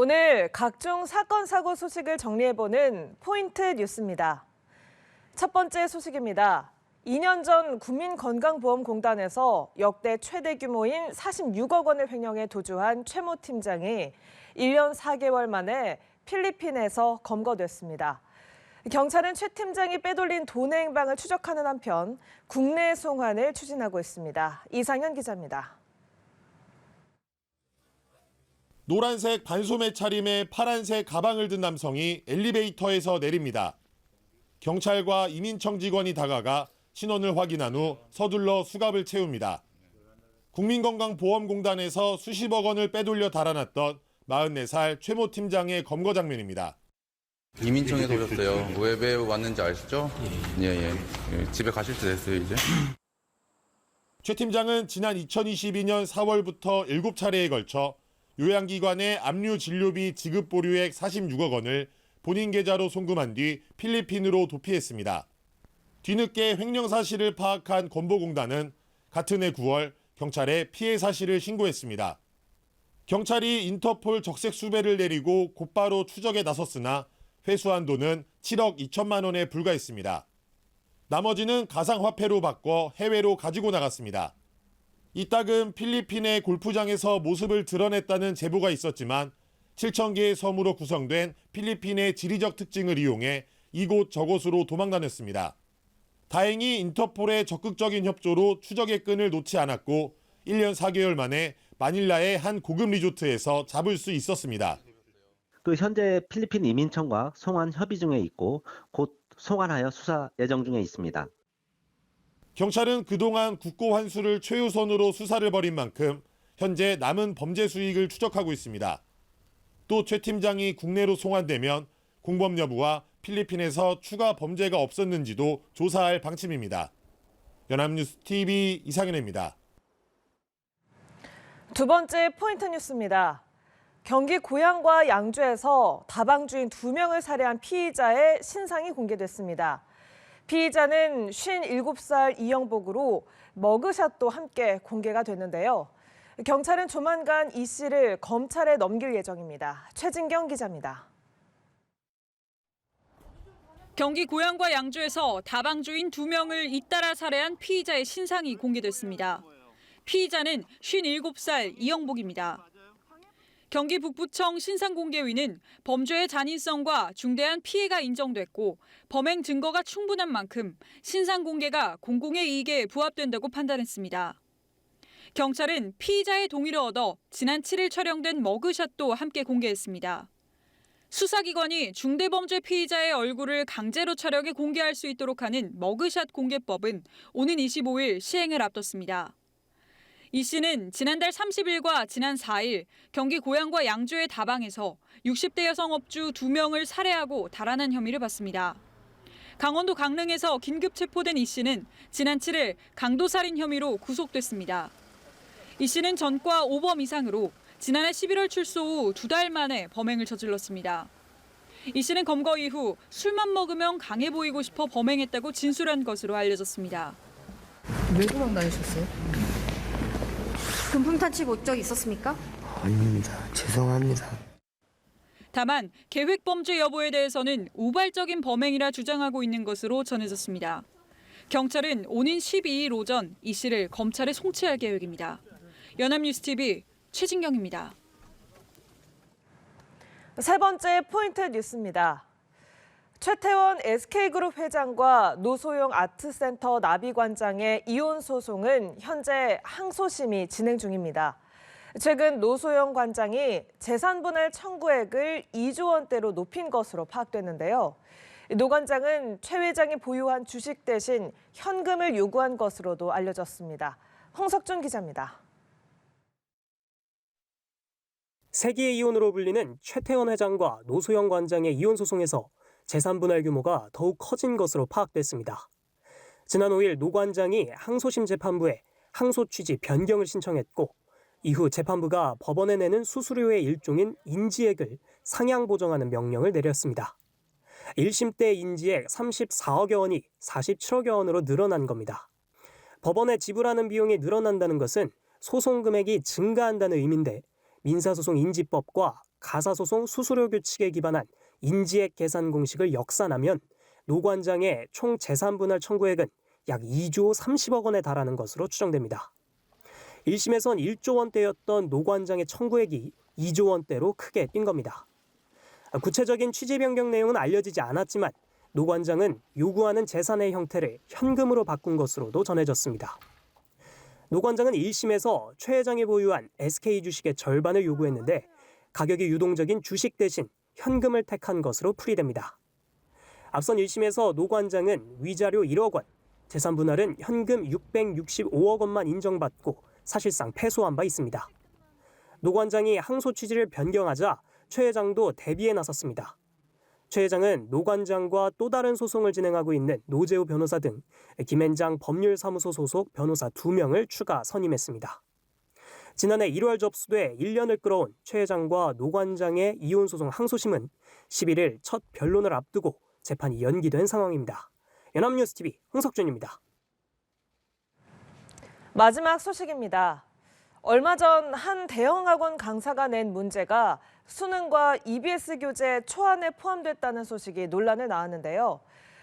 오늘 각종 사건, 사고 소식을 정리해보는 포인트 뉴스입니다. 첫 번째 소식입니다. 2년 전 국민건강보험공단에서 역대 최대 규모인 46억 원을 횡령해 도주한 최 모 팀장이 1년 4개월 만에 필리핀에서 검거됐습니다. 경찰은 최 팀장이 빼돌린 돈의 행방을 추적하는 한편 국내 송환을 추진하고 있습니다. 이상현 기자입니다. 노란색 반소매 차림에 파란색 가방을 든 남성이 엘리베이터에서 내립니다. 경찰과 이민청 직원이 다가가 신원을 확인한 후 서둘러 수갑을 채웁니다. 국민건강보험공단에서 수십억 원을 빼돌려 달아났던 44살 최 모 팀장의 검거 장면입니다. 이민청에서 오셨어요. 왜 왔는지 아시죠? 예. 집에 가실 때 됐어요, 이제. 최 팀장은 지난 2022년 4월부터 7차례에 걸쳐 요양기관의 압류 진료비 지급 보류액 46억 원을 본인 계좌로 송금한 뒤 필리핀으로 도피했습니다. 뒤늦게 횡령 사실을 파악한 건보공단은 같은 해 9월 경찰에 피해 사실을 신고했습니다. 경찰이 인터폴 적색 수배를 내리고 곧바로 추적에 나섰으나 회수한 돈은 7억 2천만 원에 불과했습니다. 나머지는 가상화폐로 바꿔 해외로 가지고 나갔습니다. 이따금 필리핀의 골프장에서 모습을 드러냈다는 제보가 있었지만 7천 개의 섬으로 구성된 필리핀의 지리적 특징을 이용해 이곳 저곳으로 도망 다녔습니다. 다행히 인터폴의 적극적인 협조로 추적의 끈을 놓지 않았고 1년 4개월 만에 마닐라의 한 고급 리조트에서 잡을 수 있었습니다. 현재 필리핀 이민청과 송환 협의 중에 있고 곧 송환하여 수사 예정 중에 있습니다. 경찰은 그동안 국고 환수를 최우선으로 수사를 벌인 만큼 현재 남은 범죄 수익을 추적하고 있습니다. 또 최 팀장이 국내로 송환되면 공범 여부와 필리핀에서 추가 범죄가 없었는지도 조사할 방침입니다. 연합뉴스 TV 이상현입니다. 두 번째 포인트 뉴스입니다. 경기 고양과 양주에서 다방주인 2명을 살해한 피의자의 신상이 공개됐습니다. 피의자는 57살 이영복으로 머그샷도 함께 공개가 됐는데요. 경찰은 조만간 이 씨를 검찰에 넘길 예정입니다. 최진경 기자입니다. 경기 고양과 양주에서 다방주인 2명을 잇따라 살해한 피의자의 신상이 공개됐습니다. 피의자는 57살 이영복입니다. 경기 북부청 신상공개위는 범죄의 잔인성과 중대한 피해가 인정됐고 범행 증거가 충분한 만큼 신상공개가 공공의 이익에 부합된다고 판단했습니다. 경찰은 피의자의 동의를 얻어 지난 7일 촬영된 머그샷도 함께 공개했습니다. 수사기관이 중대범죄 피의자의 얼굴을 강제로 촬영해 공개할 수 있도록 하는 머그샷 공개법은 오는 25일 시행을 앞뒀습니다. 이 씨는 지난달 30일과 지난 4일 경기 고양과 양주의 다방에서 60대 여성 업주 2명을 살해하고 달아난 혐의를 받습니다. 강원도 강릉에서 긴급 체포된 이 씨는 지난 7일 강도살인 혐의로 구속됐습니다. 이 씨는 전과 5범 이상으로 지난해 11월 출소 후 2달 만에 범행을 저질렀습니다. 이 씨는 검거 이후 술만 먹으면 강해 보이고 싶어 범행했다고 진술한 것으로 알려졌습니다. 왜 도망 다니셨어요? 금품 탈취 목적 있었습니까? 아닙니다. 죄송합니다. 다만 계획 범죄 여부에 대해서는 우발적인 범행이라 주장하고 있는 것으로 전해졌습니다. 경찰은 오는 12일 오전 이 씨를 검찰에 송치할 계획입니다. 연합뉴스 TV 최진경입니다. 세 번째 포인트 뉴스입니다. 최태원 SK그룹 회장과 노소영 아트센터 나비관장의 이혼 소송은 현재 항소심이 진행 중입니다. 최근 노소영 관장이 재산분할 청구액을 2조 원대로 높인 것으로 파악됐는데요. 노 관장은 최 회장이 보유한 주식 대신 현금을 요구한 것으로도 알려졌습니다. 홍석준 기자입니다. 세기의 이혼으로 불리는 최태원 회장과 노소영 관장의 이혼 소송에서 재산 분할 규모가 더욱 커진 것으로 파악됐습니다. 지난 5일 노 관장이 항소심 재판부에 항소 취지 변경을 신청했고 이후 재판부가 법원에 내는 수수료의 일종인 인지액을 상향 보정하는 명령을 내렸습니다. 1심 때 인지액 34억여 원이 47억여 원으로 늘어난 겁니다. 법원에 지불하는 비용이 늘어난다는 것은 소송 금액이 증가한다는 의미인데 민사소송 인지법과 가사소송 수수료 규칙에 기반한 인지액 계산 공식을 역산하면 노 관장의 총 재산분할 청구액은 약 2조 30억 원에 달하는 것으로 추정됩니다. 1심에선 1조 원대였던 노 관장의 청구액이 2조 원대로 크게 뛴 겁니다. 구체적인 취지 변경 내용은 알려지지 않았지만 노 관장은 요구하는 재산의 형태를 현금으로 바꾼 것으로도 전해졌습니다. 노 관장은 1심에서 최 회장이 보유한 SK 주식의 절반을 요구했는데 가격이 유동적인 주식 대신 현금을 택한 것으로 풀이됩니다. 앞선 1심에서 노 관장은 위자료 1억 원, 재산 분할은 현금 665억 원만 인정받고 사실상 패소한 바 있습니다. 노 관장이 항소 취지를 변경하자 최 회장도 대비에 나섰습니다. 최 회장은 노 관장과 또 다른 소송을 진행하고 있는 노재우 변호사 등 김앤장 법률사무소 소속 변호사 2명을 추가 선임했습니다. 지난해 1월 접수돼 1년을 끌어온 최 회장과 노 관장의 이혼 소송 항소심은 11일 첫 변론을 앞두고 재판이 연기된 상황입니다. 연합뉴스TV 홍석준입니다. 마지막 소식입니다. 얼마 전 한 대형 학원 강사가 낸 문제가 수능과 EBS 교재 초안에 포함됐다는 소식이 논란에 나왔는데요.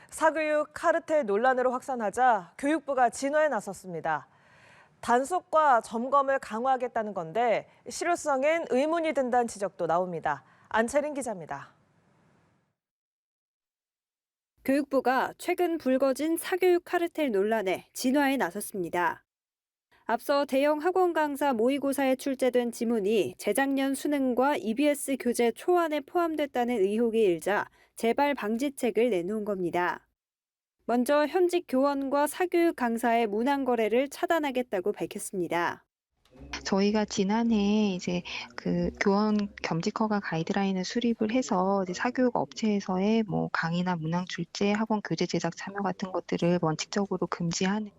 사교육 카르텔 논란으로 확산하자 교육부가 진화에 나섰습니다. 단속과 점검을 강화하겠다는 건데 실효성엔 의문이 든다는 지적도 나옵니다. 안채린 기자입니다. 교육부가 최근 불거진 사교육 카르텔 논란에 진화에 나섰습니다. 앞서 대형 학원 강사 모의고사에 출제된 지문이 재작년 수능과 EBS 교재 초안에 포함됐다는 의혹이 일자 재발 방지책을 내놓은 겁니다. 먼저 현직 교원과 사교육 강사의 문항 거래를 차단하겠다고 밝혔습니다. 저희가 지난해 이제 그 교원 겸직 허가 가이드라인을 수립을 해서 이제 사교육 업체에서의 뭐 강의나 문항 출제, 학원 교재 제작 참여 같은 것들을 원칙적으로 금지하는.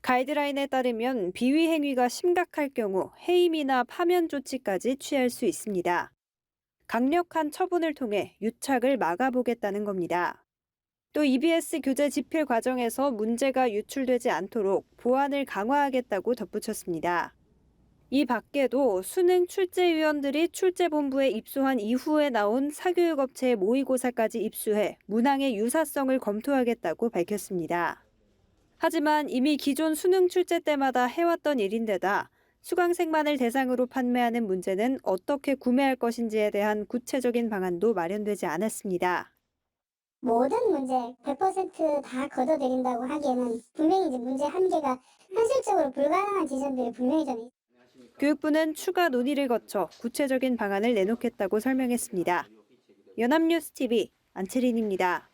가이드라인에 따르면 비위 행위가 심각할 경우 해임이나 파면 조치까지 취할 수 있습니다. 강력한 처분을 통해 유착을 막아보겠다는 겁니다. 또 EBS 교재 집필 과정에서 문제가 유출되지 않도록 보안을 강화하겠다고 덧붙였습니다. 이 밖에도 수능 출제위원들이 출제본부에 입소한 이후에 나온 사교육업체의 모의고사까지 입수해 문항의 유사성을 검토하겠다고 밝혔습니다. 하지만 이미 기존 수능 출제 때마다 해왔던 일인데다 수강생만을 대상으로 판매하는 문제는 어떻게 구매할 것인지에 대한 구체적인 방안도 마련되지 않았습니다. 모든 문제 100% 다 걷어들인다고 하기에는 분명히 이제 문제 한계가 현실적으로 불가능한 지점들이 분명히 좀 있습니다. 교육부는 추가 논의를 거쳐 구체적인 방안을 내놓겠다고 설명했습니다. 연합뉴스TV 안채린입니다.